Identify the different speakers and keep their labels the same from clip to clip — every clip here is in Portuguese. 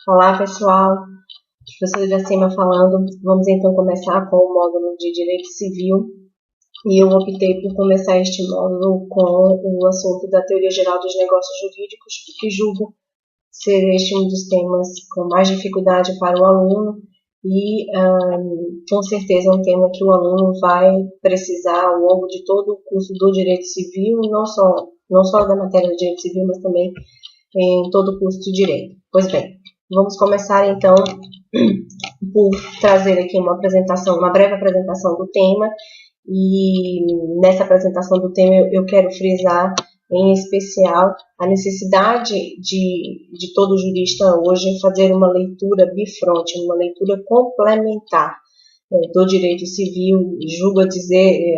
Speaker 1: Olá, pessoal. Professora Iracema falando. Vamos então começar com o módulo de Direito Civil. E eu optei por começar este módulo com o assunto da Teoria Geral dos Negócios Jurídicos, porque julgo ser este um dos temas com mais dificuldade para o aluno e, com certeza, um tema que o aluno vai precisar ao longo de todo o curso do Direito Civil, não só da matéria do Direito Civil, mas também em todo o curso de Direito. Pois bem, vamos começar então por trazer aqui uma breve apresentação do tema, e nessa apresentação do tema eu quero frisar em especial a necessidade de todo jurista hoje fazer uma leitura bifronte, uma leitura complementar do direito civil,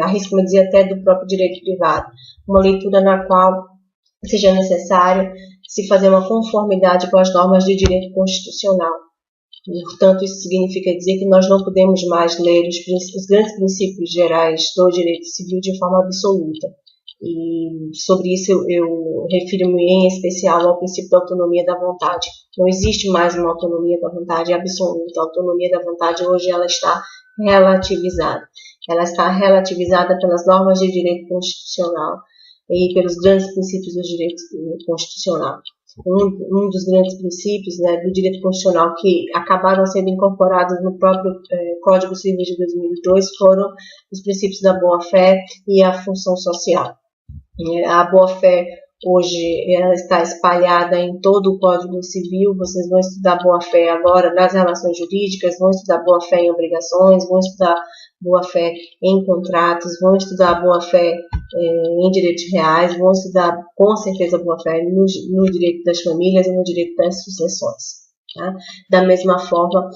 Speaker 1: arrisco-me dizer até do próprio direito privado, uma leitura na qual seja necessário se fazer uma conformidade com as normas de direito constitucional. Portanto, isso significa dizer que nós não podemos mais ler os grandes princípios gerais do direito civil de forma absoluta. E sobre isso eu refiro-me em especial ao princípio da autonomia da vontade. Não existe mais uma autonomia da vontade absoluta. A autonomia da vontade hoje ela está relativizada. Ela está relativizada pelas normas de direito constitucional e pelos grandes princípios do direito constitucional. Um dos grandes princípios do direito constitucional que acabaram sendo incorporados no próprio Código Civil de 2002 foram os princípios da boa-fé e a função social. A boa-fé hoje ela está espalhada em todo o Código Civil. Vocês vão estudar boa-fé agora nas relações jurídicas, vão estudar boa-fé em obrigações, vão estudar boa-fé em contratos, vão estudar boa-fé em direitos reais, vão estudar com certeza boa-fé no direito das famílias e no direito das sucessões. Tá? Da mesma forma,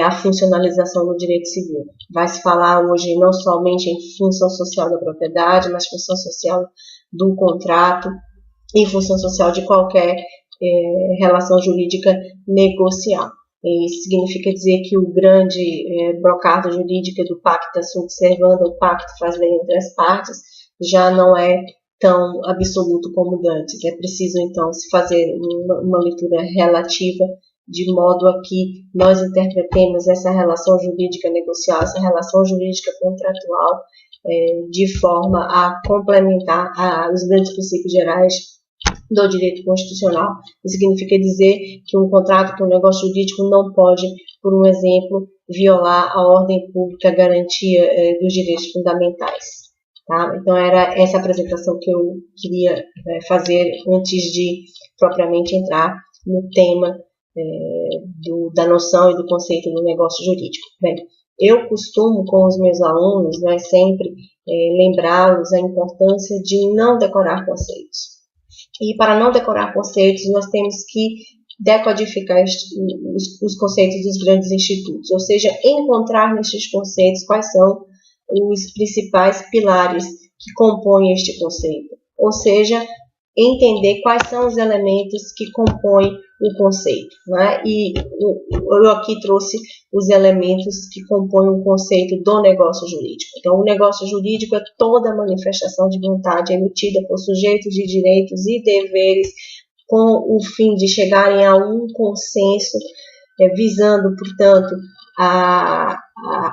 Speaker 1: a funcionalização do direito civil. Vai se falar hoje não somente em função social da propriedade, mas função social do contrato e função social de qualquer relação jurídica negocial. Isso significa dizer que o grande brocado jurídico do pacta sunt servanda, o pacto faz lei entre as partes, já não é tão absoluto como antes. É preciso, então, se fazer uma leitura relativa, de modo a que nós interpretemos essa relação jurídica negocial, essa relação jurídica contratual, de forma a complementar os grandes princípios gerais do direito constitucional. Isso significa dizer que um contrato, que um negócio jurídico não pode, por um exemplo, violar a ordem pública, a garantia dos direitos fundamentais. Tá? Então, era essa apresentação que eu queria fazer antes de propriamente entrar no tema da noção e do conceito do negócio jurídico. Bem, eu costumo, com os meus alunos, sempre lembrá-los a importância de não decorar conceitos. E para não decorar conceitos, nós temos que decodificar os conceitos dos grandes institutos, ou seja, encontrar nestes conceitos quais são os principais pilares que compõem este conceito, ou seja, entender quais são os elementos que compõem o conceito. Né? E eu aqui trouxe os elementos que compõem o conceito do negócio jurídico. Então, o negócio jurídico é toda manifestação de vontade emitida por sujeitos de direitos e deveres com o fim de chegarem a um consenso, visando, portanto, a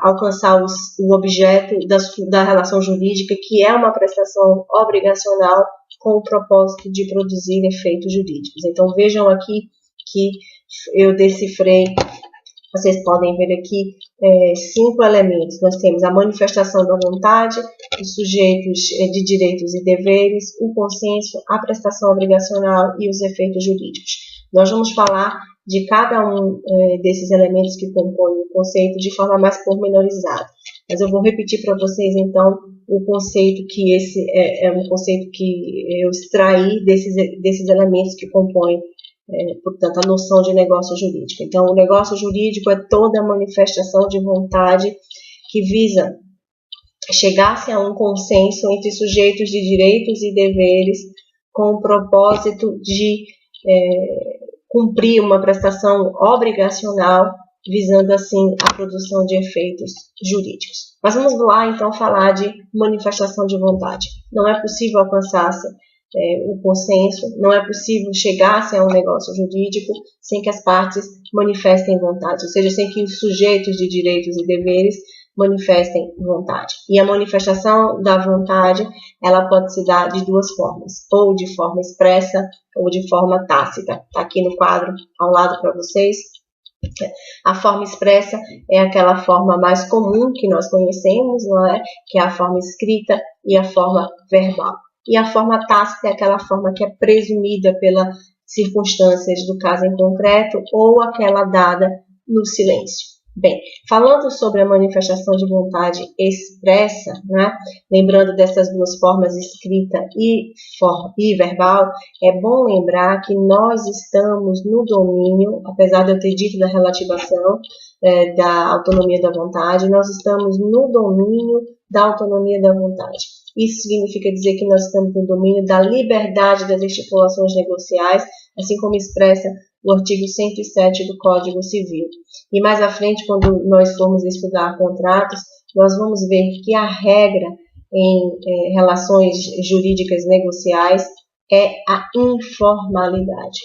Speaker 1: alcançar o objeto da relação jurídica, que é uma prestação obrigacional com o propósito de produzir efeitos jurídicos. Então, vejam aqui que eu decifrei, vocês podem ver aqui 5 elementos. Nós temos a manifestação da vontade, os sujeitos de direitos e deveres, o consenso, a prestação obrigacional e os efeitos jurídicos. Nós vamos falar de cada um desses elementos que compõem o conceito de forma mais pormenorizada. Mas eu vou repetir para vocês, então, o conceito que esse é um conceito que eu extraí desses elementos que compõem, portanto, a noção de negócio jurídico. Então, o negócio jurídico é toda a manifestação de vontade que visa chegar-se a um consenso entre sujeitos de direitos e deveres com o propósito de cumprir uma prestação obrigacional, visando assim a produção de efeitos jurídicos. Mas vamos lá então falar de manifestação de vontade. Não é possível alcançar-se o consenso. Não é possível chegar-se a um negócio jurídico sem que as partes manifestem vontade, ou seja, sem que os sujeitos de direitos e deveres manifestem vontade. E a manifestação da vontade, ela pode se dar de duas formas, ou de forma expressa ou de forma tácita. Está aqui no quadro ao lado para vocês. A forma expressa é aquela forma mais comum que nós conhecemos, não é? Que é a forma escrita e a forma verbal. E a forma tácita é aquela forma que é presumida pelas circunstâncias do caso em concreto ou aquela dada no silêncio. Bem, falando sobre a manifestação de vontade expressa, né, lembrando dessas duas formas, escrita e verbal, é bom lembrar que nós estamos no domínio, apesar de eu ter dito da relativação da autonomia da vontade, nós estamos no domínio da autonomia da vontade. Isso significa dizer que nós estamos no domínio da liberdade das estipulações negociais, assim como expressa o artigo 107 do Código Civil. E mais à frente, quando nós formos estudar contratos, nós vamos ver que a regra em relações jurídicas negociais é a informalidade.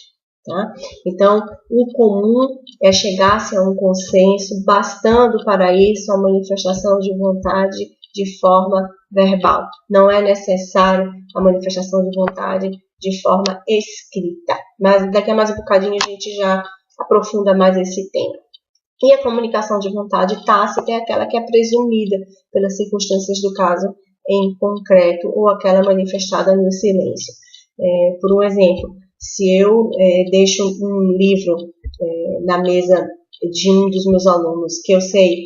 Speaker 1: Tá? Então, o comum é chegar-se a um consenso, bastando para isso a manifestação de vontade de forma verbal. Não é necessário a manifestação de vontade de forma escrita. Mas daqui a mais um bocadinho a gente já aprofunda mais esse tema. E a comunicação de vontade tácita é aquela que é presumida pelas circunstâncias do caso em concreto ou aquela manifestada no silêncio. Por um exemplo, se eu deixo um livro na mesa de um dos meus alunos que eu sei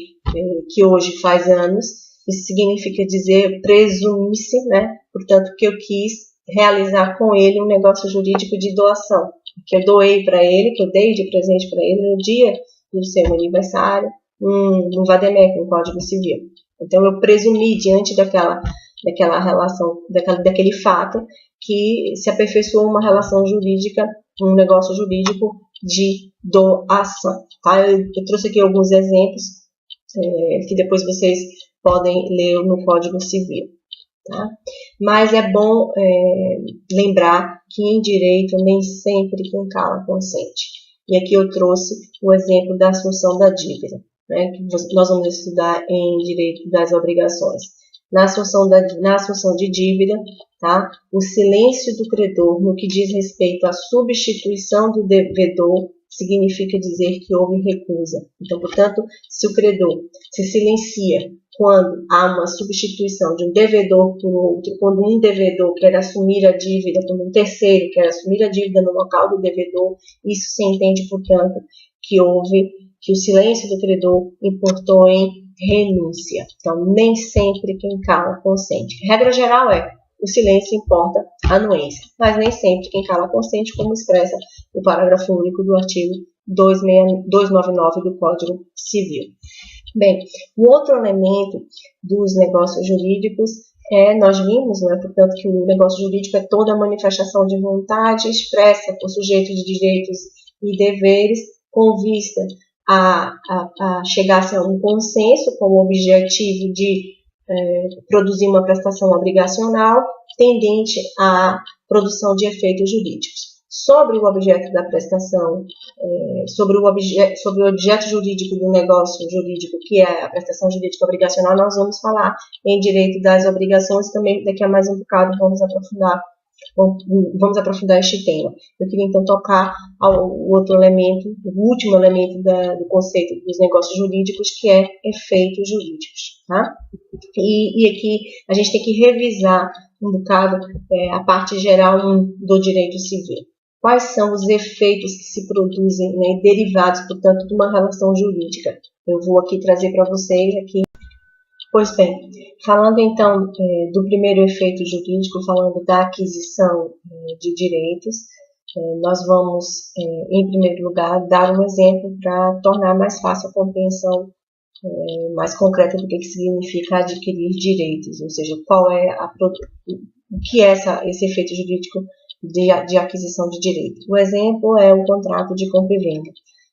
Speaker 1: que hoje faz anos, isso significa dizer, presume-se, né? Portanto, que eu quis realizar com ele um negócio jurídico de doação, que eu doei para ele, que eu dei de presente para ele no dia do seu aniversário, um vademecum, um Código Civil. Então, eu presumi diante daquela relação, daquele fato, que se aperfeiçoou uma relação jurídica, um negócio jurídico de doação. Tá? Eu trouxe aqui alguns exemplos que depois vocês podem ler no Código Civil. Tá? Mas é bom lembrar que em direito nem sempre quem cala consente. E aqui eu trouxe o exemplo da assunção da dívida, né, que nós vamos estudar em direito das obrigações. Na assunção de dívida, tá, o silêncio do credor no que diz respeito à substituição do devedor significa dizer que houve recusa. Então, portanto, se o credor se silencia quando há uma substituição de um devedor por outro, quando um devedor quer assumir a dívida, quando um terceiro quer assumir a dívida no local do devedor, isso se entende, portanto, que o silêncio do credor importou em renúncia. Então, nem sempre quem cala consente. A regra geral o silêncio importa anuência, mas nem sempre quem cala consente, como expressa o parágrafo único do artigo 299 do Código Civil. Bem, o outro elemento dos negócios jurídicos nós vimos, né, portanto, que o negócio jurídico é toda a manifestação de vontade expressa por sujeito de direitos e deveres com vista a chegar-se a um consenso com o objetivo de produzir uma prestação obrigacional tendente à produção de efeitos jurídicos. Sobre o objeto da prestação, sobre o objeto jurídico do negócio jurídico, que é a prestação jurídica obrigacional, nós vamos falar em direito das obrigações, também daqui a mais um bocado vamos aprofundar este tema. Eu queria então tocar ao outro elemento, o último elemento do conceito dos negócios jurídicos, que é efeitos jurídicos. Tá? E aqui a gente tem que revisar um bocado a parte geral do direito civil. Quais são os efeitos que se produzem, né, derivados, portanto, de uma relação jurídica? Eu vou aqui trazer para vocês aqui. Pois bem, falando então do primeiro efeito jurídico, falando da aquisição de direitos, nós vamos, em primeiro lugar, dar um exemplo para tornar mais fácil a compreensão mais concreta do que significa adquirir direitos, ou seja, o que é esse efeito jurídico de aquisição de direito. O exemplo é o contrato de compra e venda,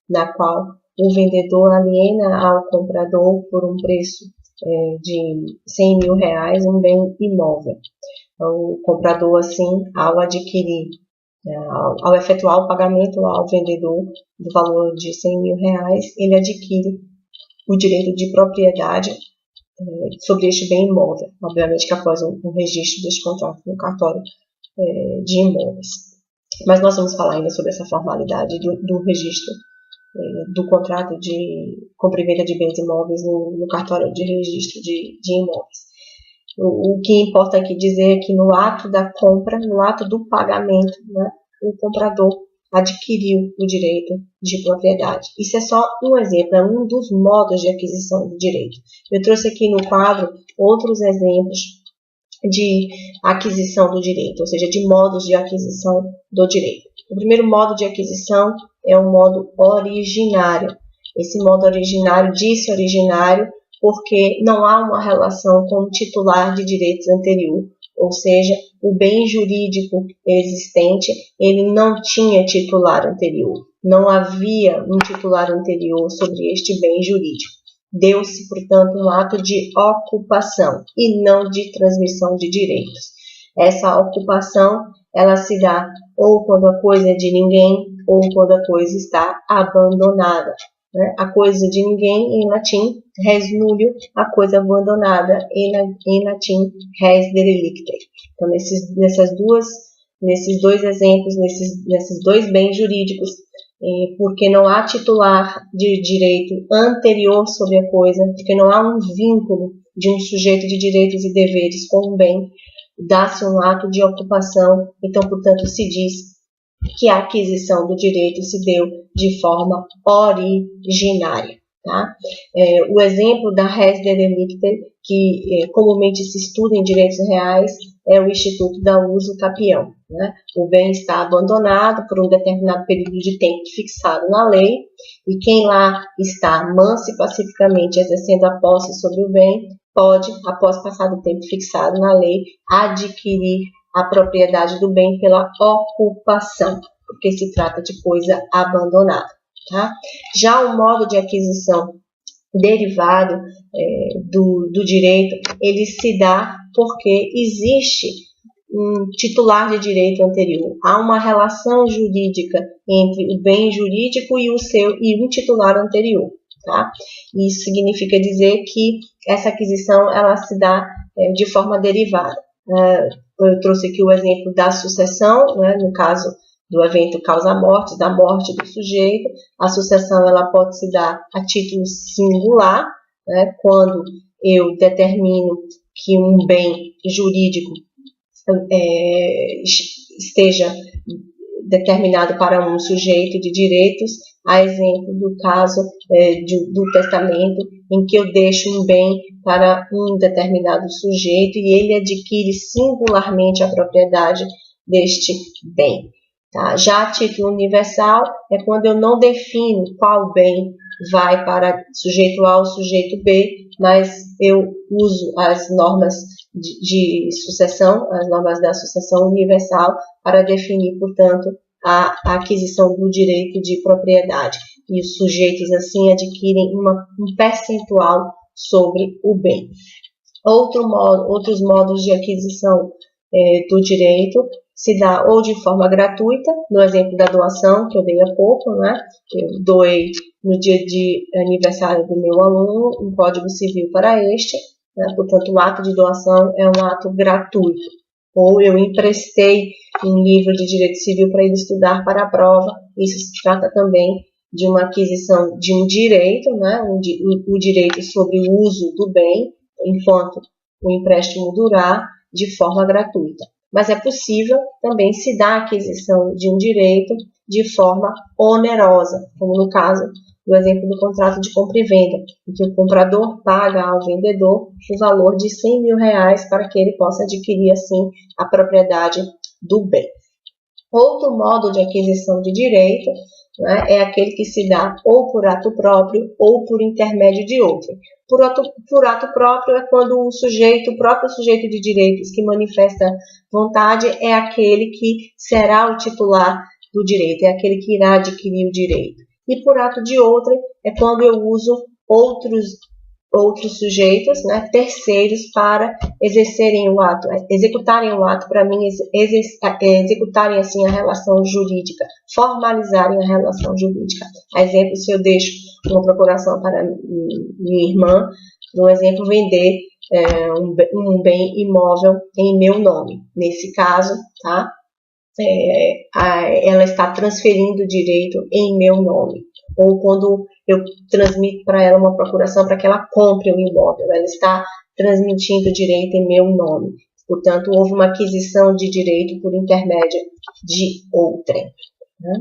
Speaker 1: na qual o vendedor aliena ao comprador por um preço de R$100.000 um bem imóvel. O comprador, assim, ao adquirir, ao efetuar o pagamento ao vendedor do valor de R$100.000, ele adquire o direito de propriedade sobre este bem imóvel, obviamente que após o registro deste contrato no cartório de imóveis. Mas nós vamos falar ainda sobre essa formalidade do registro do contrato de compra e venda de bens imóveis no cartório de registro de imóveis. O que importa aqui dizer é que no ato da compra, no ato do pagamento, né, o comprador adquiriu o direito de propriedade. Isso é só um exemplo, é um dos modos de aquisição do direito. Eu trouxe aqui no quadro outros exemplos de aquisição do direito, ou seja, de modos de aquisição do direito. O primeiro modo de aquisição é o modo originário. Esse modo originário diz originário porque não há uma relação com o titular de direitos anterior, ou seja, o bem jurídico existente, ele não tinha titular anterior, não havia um titular anterior sobre este bem jurídico. Deu-se, portanto, um ato de ocupação e não de transmissão de direitos. Essa ocupação, ela se dá ou quando a coisa é de ninguém ou quando a coisa está abandonada. Né? A coisa de ninguém, em latim, res nullio, a coisa abandonada, em latim, res derelicte. Então, nesses dois exemplos, nesses dois bens jurídicos, porque não há titular de direito anterior sobre a coisa, porque não há um vínculo de um sujeito de direitos e deveres com o bem, dá-se um ato de ocupação, então, portanto, se diz que a aquisição do direito se deu de forma originária. Tá? O exemplo da res derelicte, que comumente se estuda em direitos reais, é o Instituto da uso capião. Né? O bem está abandonado por um determinado período de tempo fixado na lei, e quem lá está manso e pacificamente exercendo a posse sobre o bem, pode, após passado o tempo fixado na lei, adquirir a propriedade do bem pela ocupação, porque se trata de coisa abandonada. Tá? Já o modo de aquisição derivado do direito, ele se dá porque existe um titular de direito anterior. Há uma relação jurídica entre o bem jurídico e um titular anterior. Tá? Isso significa dizer que essa aquisição ela se dá de forma derivada. Eu trouxe aqui o exemplo da sucessão, né, no caso do evento causa-morte, da morte do sujeito. A sucessão ela pode se dar a título singular, né, quando eu determino que um bem jurídico esteja determinado para um sujeito de direitos, a exemplo do caso do testamento, em que eu deixo um bem para um determinado sujeito e ele adquire singularmente a propriedade deste bem. Tá? Já a título universal é quando eu não defino qual bem vai para sujeito A ou sujeito B, mas eu uso as normas de sucessão, as normas da sucessão universal, para definir, portanto, a aquisição do direito de propriedade. E os sujeitos, assim, adquirem um percentual sobre o bem. Outros modos de aquisição do direito se dá ou de forma gratuita, no exemplo da doação, que eu dei há pouco, né? Eu doei no dia de aniversário do meu aluno um código civil para este, né? Portanto, o ato de doação é um ato gratuito. Ou eu emprestei um livro de direito civil para ele estudar para a prova. Isso se trata também de uma aquisição de um direito, né? O direito sobre o uso do bem, enquanto o empréstimo durar, de forma gratuita. Mas é possível também se dar a aquisição de um direito de forma onerosa, como no caso do exemplo do contrato de compra e venda, em que o comprador paga ao vendedor o valor de R$100.000 para que ele possa adquirir, assim, a propriedade do bem. Outro modo de aquisição de direito, né, é aquele que se dá ou por ato próprio ou por intermédio de outro. Por ato próprio é quando o próprio sujeito de direitos que manifesta vontade é aquele que será o titular do direito, é aquele que irá adquirir o direito. E por ato de outrem é quando eu uso outros outros sujeitos, né, terceiros, para exercerem o ato, executarem o ato para mim, executarem assim a relação jurídica, formalizarem a relação jurídica. A exemplo, se eu deixo uma procuração para minha irmã, por exemplo, vender um bem imóvel em meu nome. Nesse caso, tá? Ela está transferindo o direito em meu nome. Ou quando eu transmito para ela uma procuração para que ela compre um imóvel, ela está transmitindo o direito em meu nome. Portanto, houve uma aquisição de direito por intermédio de outrem. Né?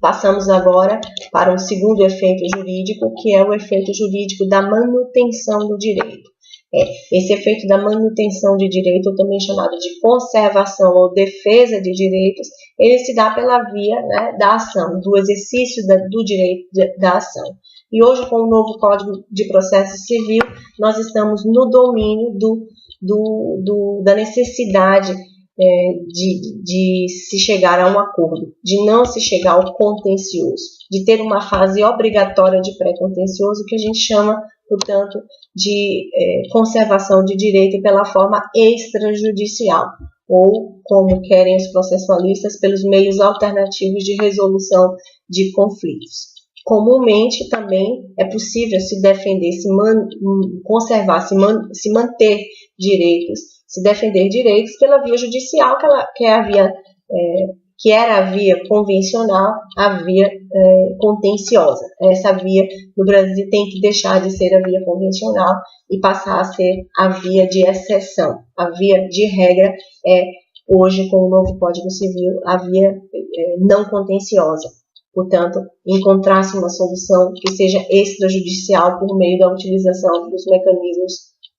Speaker 1: Passamos agora para um segundo efeito jurídico, que é o efeito jurídico da manutenção do direito. Esse efeito da manutenção de direito, ou também chamado de conservação ou defesa de direitos, ele se dá pela via, né, da ação, do exercício do direito da ação. E hoje, com o novo Código de Processo Civil, nós estamos no domínio da necessidade de se chegar a um acordo, de não se chegar ao contencioso, de ter uma fase obrigatória de pré-contencioso, que a gente chama, portanto, de conservação de direito pela forma extrajudicial, ou, como querem os processualistas, pelos meios alternativos de resolução de conflitos. Comumente, também é possível se defender, conservar, se manter direitos, se defender direitos pela via judicial, que era a via convencional, a via contenciosa. Essa via no Brasil tem que deixar de ser a via convencional e passar a ser a via de exceção. A via de regra é, hoje, com o novo Código Civil, a via não contenciosa. Portanto, encontrar-se uma solução que seja extrajudicial por meio da utilização dos mecanismos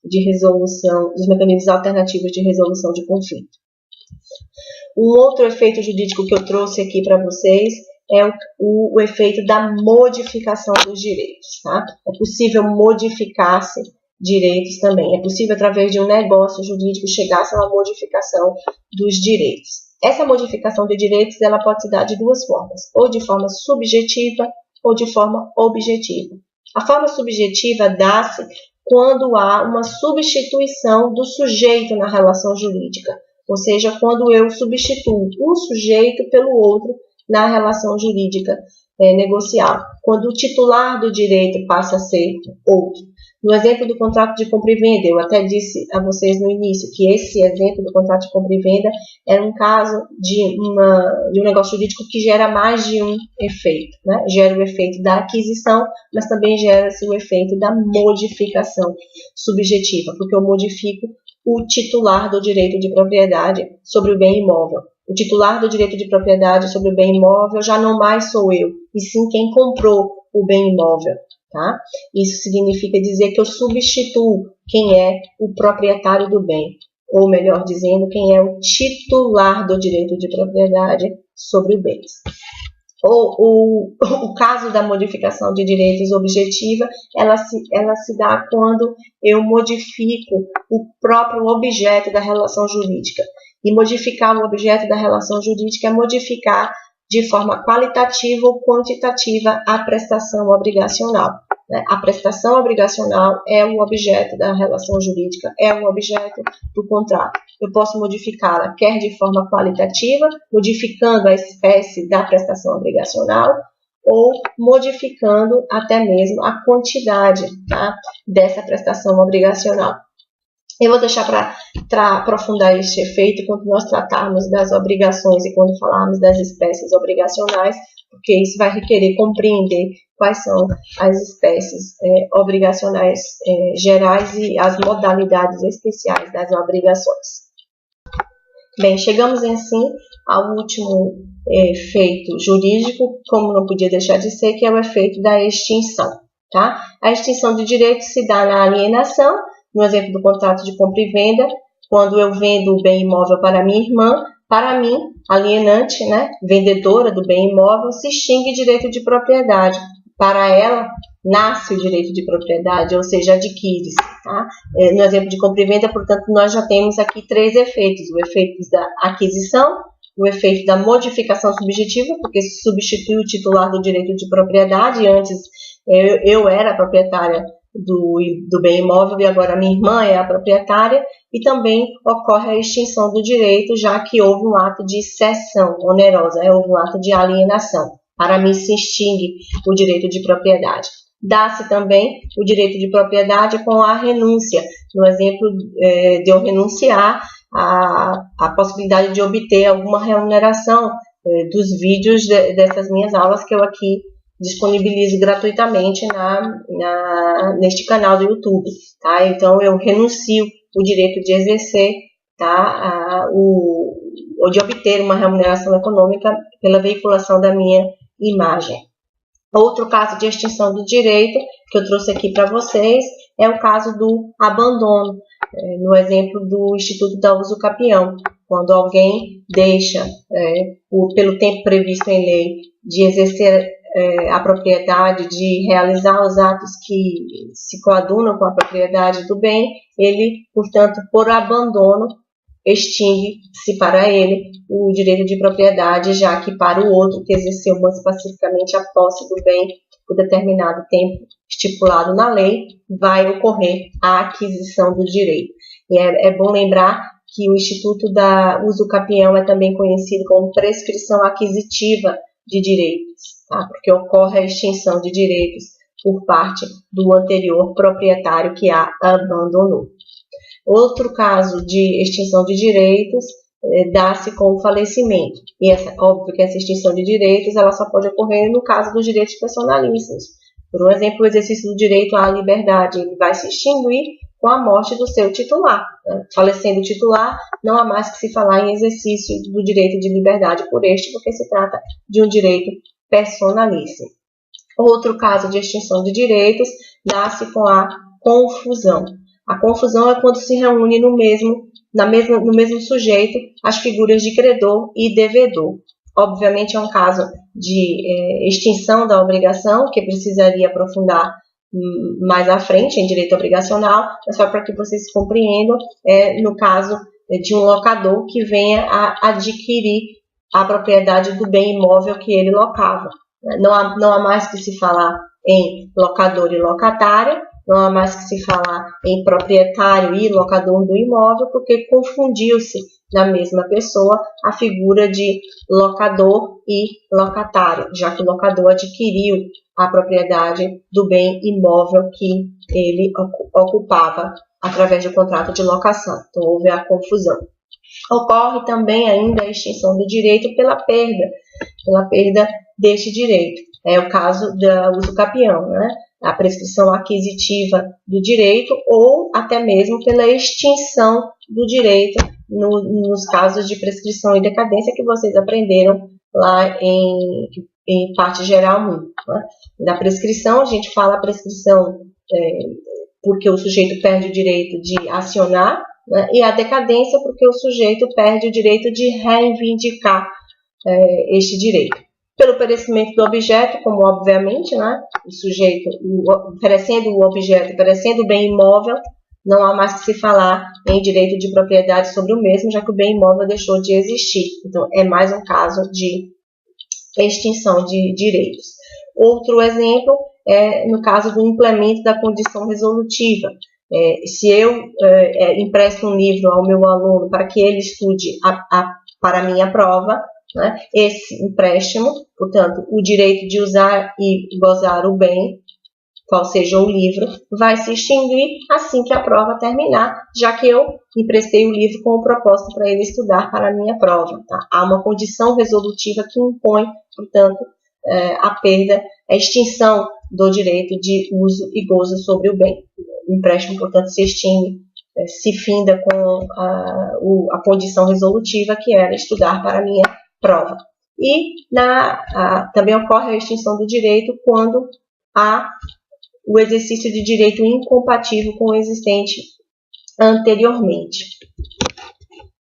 Speaker 1: de resolução, dos mecanismos alternativos de resolução de conflito. Um outro efeito jurídico que eu trouxe aqui para vocês é o efeito da modificação dos direitos. Tá? É possível modificar-se direitos também. É possível, através de um negócio jurídico, chegar-se a uma modificação dos direitos. Essa modificação de direitos ela pode se dar de duas formas, ou de forma subjetiva ou de forma objetiva. A forma subjetiva dá-se quando há uma substituição do sujeito na relação jurídica, ou seja, quando eu substituo um sujeito pelo outro na relação jurídica negocial, quando o titular do direito passa a ser outro. No exemplo do contrato de compra e venda, eu até disse a vocês no início que esse exemplo do contrato de compra e venda era um caso de um negócio jurídico que gera mais de um efeito. Né? Gera o efeito da aquisição, mas também gera-se o efeito da modificação subjetiva, porque eu modifico o titular do direito de propriedade sobre o bem imóvel. O titular do direito de propriedade sobre o bem imóvel já não mais sou eu, e sim quem comprou o bem imóvel. Tá? Isso significa dizer que eu substituo quem é o proprietário do bem, ou melhor dizendo, quem é o titular do direito de propriedade sobre bens. O caso da modificação de direitos objetiva, ela se dá quando eu modifico o próprio objeto da relação jurídica. E modificar o objeto da relação jurídica é modificar de forma qualitativa ou quantitativa a prestação obrigacional. A prestação obrigacional é o objeto da relação jurídica, é o objeto do contrato. Eu posso modificá-la quer de forma qualitativa, modificando a espécie da prestação obrigacional, ou modificando até mesmo a quantidade, tá, dessa prestação obrigacional. Eu vou deixar para aprofundar este efeito quando nós tratarmos das obrigações e quando falarmos das espécies obrigacionais, porque isso vai requerer compreender quais são as espécies obrigacionais gerais e as modalidades especiais das obrigações. Bem, chegamos assim ao último efeito jurídico, como não podia deixar de ser, que é o efeito da extinção. Tá? A extinção de direitos se dá na alienação, no exemplo do contrato de compra e venda, quando eu vendo o bem imóvel para minha irmã, para mim, alienante, né, vendedora do bem imóvel, se extingue direito de propriedade. Para ela, nasce o direito de propriedade, ou seja, adquire-se. Tá? No exemplo de compra e venda, portanto, nós já temos aqui três efeitos. O efeito da aquisição, o efeito da modificação subjetiva, porque se substitui o titular do direito de propriedade, antes eu era a proprietária do bem imóvel e agora a minha irmã é a proprietária, e também ocorre a extinção do direito, já que houve um ato de cessão onerosa, houve um ato de alienação. Para mim se extingue o direito de propriedade. Dá-se também o direito de propriedade com a renúncia, no exemplo de eu renunciar à possibilidade de obter alguma remuneração dos vídeos dessas minhas aulas que eu aqui disponibilizo gratuitamente neste canal do YouTube, tá? Então eu renuncio o direito de exercer, tá? Ou de obter uma remuneração econômica pela veiculação da minha imagem. Outro caso de extinção do direito que eu trouxe aqui para vocês é o caso do abandono, no exemplo do Instituto da Usucapião, quando alguém deixa, pelo tempo previsto em lei, de exercer a propriedade, de realizar os atos que se coadunam com a propriedade do bem, ele, portanto, por abandono, extingue-se para ele o direito de propriedade, já que para o outro que exerceu mais pacificamente a posse do bem por determinado tempo estipulado na lei, vai ocorrer a aquisição do direito. E é bom lembrar que o Instituto da Usucapião é também conhecido como prescrição aquisitiva de direitos, tá? Porque ocorre a extinção de direitos por parte do anterior proprietário que a abandonou. Outro caso de extinção de direitos dá-se com o falecimento. E óbvio que essa extinção de direitos ela só pode ocorrer no caso dos direitos personalíssimos. Por exemplo, o exercício do direito à liberdade ele vai se extinguir com a morte do seu titular. Né? Falecendo o titular, não há mais que se falar em exercício do direito de liberdade por este, porque se trata de um direito personalíssimo. Outro caso de extinção de direitos dá-se com a confusão. A confusão é quando se reúne no mesmo sujeito as figuras de credor e devedor. Obviamente é um caso de extinção da obrigação, que precisaria aprofundar mais à frente em direito obrigacional, mas só para que vocês compreendam, no caso de um locador que venha a adquirir a propriedade do bem imóvel que ele locava. Não há mais que se falar em locador e locatária, não há mais que se falar em proprietário e locador do imóvel, porque confundiu-se na mesma pessoa a figura de locador e locatário, já que o locador adquiriu a propriedade do bem imóvel que ele ocupava através do contrato de locação. Então, houve a confusão. Ocorre também ainda a extinção do direito pela perda deste direito. É o caso da usucapião, né? A prescrição aquisitiva do direito ou até mesmo pela extinção do direito nos casos de prescrição e decadência que vocês aprenderam lá em parte geral 1. Né? Na prescrição, a gente fala a prescrição porque o sujeito perde o direito de acionar, né? E a decadência porque o sujeito perde o direito de reivindicar este direito. Pelo perecimento do objeto, como obviamente, né, o sujeito oferecendo o objeto, oferecendo o bem imóvel, não há mais que se falar em direito de propriedade sobre o mesmo, já que o bem imóvel deixou de existir. Então, é mais um caso de extinção de direitos. Outro exemplo é no caso do implemento da condição resolutiva. Se eu empresto um livro ao meu aluno para que ele estude para a minha prova, né, esse empréstimo, portanto, o direito de usar e gozar o bem, qual seja o livro, vai se extinguir assim que a prova terminar, já que eu emprestei o livro com o propósito para ele estudar para a minha prova. Tá? Há uma condição resolutiva que impõe, portanto, a extinção do direito de uso e gozo sobre o bem. O empréstimo, portanto, se extingue, se finda com a condição resolutiva que era estudar para a minha prova. E também ocorre a extinção do direito quando há o exercício de direito incompatível com o existente anteriormente.